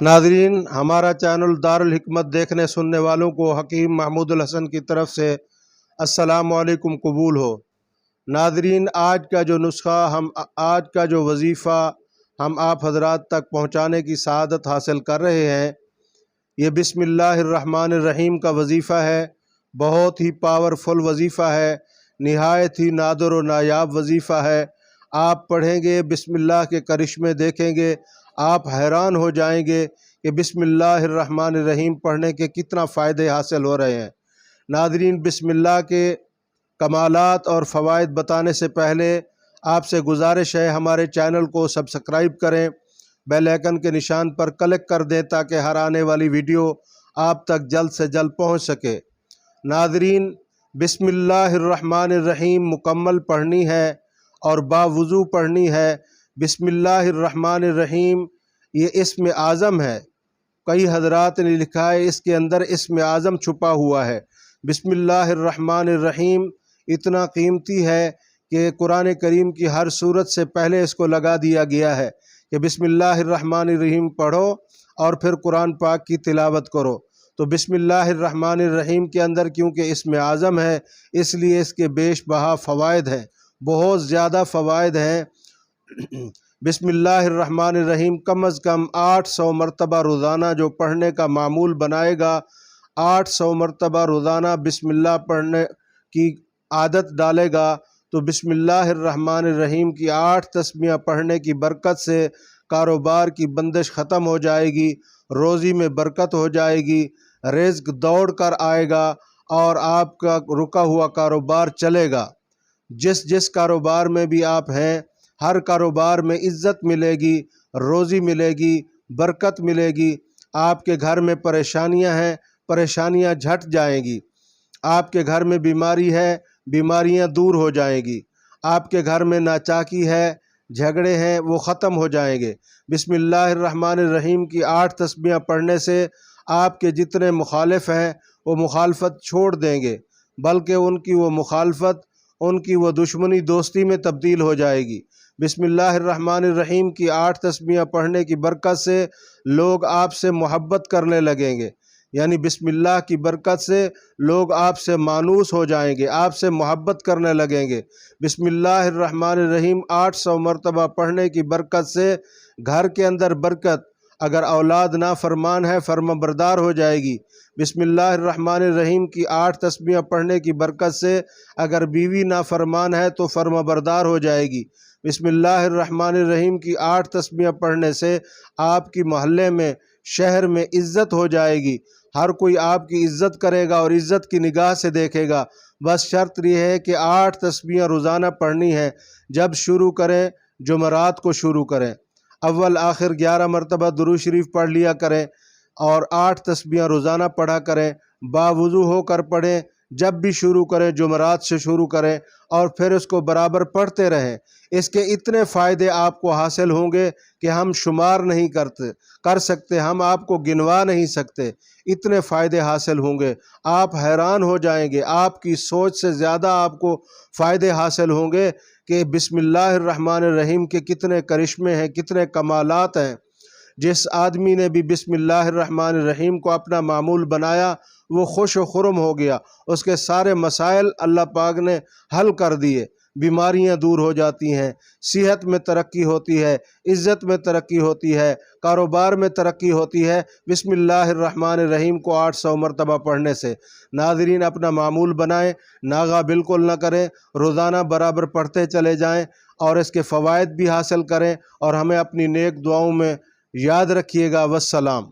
नाज़रीन, हमारा चैनल दारुल हिकमत देखने सुनने वालों को हकीम महमूदुल हसन की तरफ से अस्सलामु अलैकुम कबूल हो। नाज़रीन, आज का जो वजीफ़ा हम आप हज़रात तक पहुँचाने की सआदत हासिल कर रहे हैं, ये बिस्मिल्लाहिर्रहमानिर्रहीम का वजीफ़ा है। बहुत ही पावरफुल वजीफ़ा है, निहायत ही नादर व नायाब वजीफ़ा है। आप पढ़ेंगे, बिस्मिल्लाह के करिश्मे देखेंगे, आप हैरान हो जाएंगे कि बिस्मिल्लाहिर्रहमानिर्रहीम पढ़ने के कितना फ़ायदे हासिल हो रहे हैं। नाज़रीन, बिस्मिल्लाह के कमालात और फ़वाइद बताने से पहले आपसे गुजारिश है, हमारे चैनल को सब्सक्राइब करें, बेल आइकन के निशान पर क्लिक कर दें ताकि हर आने वाली वीडियो आप तक जल्द से जल्द पहुंच सके। नाज़रीन, बिस्मिल्लाहिर्रहमानिर्रहीम मुकम्मल पढ़नी है और बावुज़ू पढ़नी है। बिस्मिल्लाहिर्रहमानिर्रहीम ये इस्म आज़म है। कई हज़रात ने लिखा है इसके अंदर इस्म आज़म छुपा हुआ है। बिस्मिल्लाहिर्रहमानिर्रहीम इतना कीमती है कि कुरान करीम की हर सूरत से पहले इसको लगा दिया गया है कि बिस्मिल्लाहिर्रहमानिर्रहीम पढ़ो और फिर कुरान पाक की तिलावत करो। तो बिस्मिल्लाहिर्रहमानिर्रहीम के अंदर क्योंकि इस्म आज़म है, इसलिए इसके बेशबहा फ़वाइद हैं, बहुत ज़्यादा फ़वाइद हैं। बिस्मिल्लाहिर्रहमानिर्रहीम कम अज़ कम 800 मरतबा रोज़ाना जो पढ़ने का मामूल बनाएगा, 800 मरतबा रोज़ाना बिस्मिल्लाह पढ़ने की आदत डालेगा, तो बिस्मिल्लाहिर्रहमानिर्रहीम की 8 तस्मीयाँ पढ़ने की बरकत से कारोबार की बंदिश ख़त्म हो जाएगी, रोज़ी में बरकत हो जाएगी, रिज़्क दौड़ कर आएगा और आपका रुका हुआ कारोबार चलेगा। जिस कारोबार में भी आप हैं, हर कारोबार में इज़्ज़त मिलेगी, रोज़ी मिलेगी, बरकत मिलेगी। आपके घर में परेशानियां हैं, परेशानियां झट जाएंगी। आपके घर में बीमारी है, बीमारियां दूर हो जाएंगी। आपके घर में नाचाकी है, झगड़े हैं, वो ख़त्म हो जाएंगे। बिस्मिल्लाहिर्रहमानिर्रहीम की 8 तस्बीहां पढ़ने से आपके जितने मुखालिफ हैं वो मुखालफत छोड़ देंगे, बल्कि उनकी वो मुखालफत, उनकी वो दुश्मनी दोस्ती में तब्दील हो जाएगी। बिस्मिल्लाहिर्रहमानिर्रहीम की 8 तस्बीहां पढ़ने की बरकत से लोग आपसे मोहब्बत करने लगेंगे, यानी बिस्मिल्लाह की बरकत से लोग आपसे मानूस हो जाएंगे, आपसे मोहब्बत करने लगेंगे। बिस्मिल्लाहिर्रहमानिर्रहीम 800 मरतबा पढ़ने की बरकत से घर के अंदर बरकत, अगर औलाद ना फरमान है फर्माबरदार हो जाएगी। बिस्मिल्लाहिर्रहमानिर्रहीम की 8 तस्बीहां पढ़ने की बरकत से अगर बीवी ना फरमान है तो फर्माबरदार हो जाएगी। बिस्मिल्लाहिर्रहमानिर्रहीम की 8 तस्बीहां पढ़ने से आपकी मोहल्ले में, शहर में इज़्ज़त हो जाएगी। हर कोई आपकी इज़्ज़त करेगा और इज़्ज़त की निगाह से देखेगा। बस शर्त यह है कि 8 तस्बीहां रोज़ाना पढ़नी है। जब शुरू करें, जुमरात को शुरू करें, अव्वल आखिर 11 मरतबा दुरूद शरीफ पढ़ लिया करें और 8 तस्बीहां रोज़ाना पढ़ा करें। बावुज़ू होकर पढ़ें, जब भी शुरू करें जुमरात से शुरू करें और फिर उसको बराबर पढ़ते रहें। इसके इतने फ़ायदे आपको हासिल होंगे कि हम शुमार नहीं कर सकते, हम आपको गिनवा नहीं सकते। इतने फ़ायदे हासिल होंगे, आप हैरान हो जाएंगे। आपकी सोच से ज़्यादा आपको फ़ायदे हासिल होंगे कि बिस्मिल्लाहिर्रहमानिर्रहीम के कितने करिश्मे हैं, कितने कमालात हैं। जिस आदमी ने भी बिस्मिल्लाहिर्रहमानिर्रहीम को अपना मामूल बनाया, वो खुश व खुरम हो गया। उसके सारे मसाइल अल्लाह पाक ने हल कर दिए, बीमारियां दूर हो जाती हैं, सेहत में तरक्की होती है, इज़्ज़त में तरक्की होती है, कारोबार में तरक्की होती है बिस्मिल्लाहिर्रहमानिर्रहीम को 800 मरतबा पढ़ने से। नाज़रीन, अपना मामूल बनाएं, नागा बिल्कुल न करें, रोज़ाना बराबर पढ़ते चले जाएं और इसके फ़वाइद भी हासिल करें और हमें अपनी नेक दुआओं में याद रखिएगा। वस्सलाम।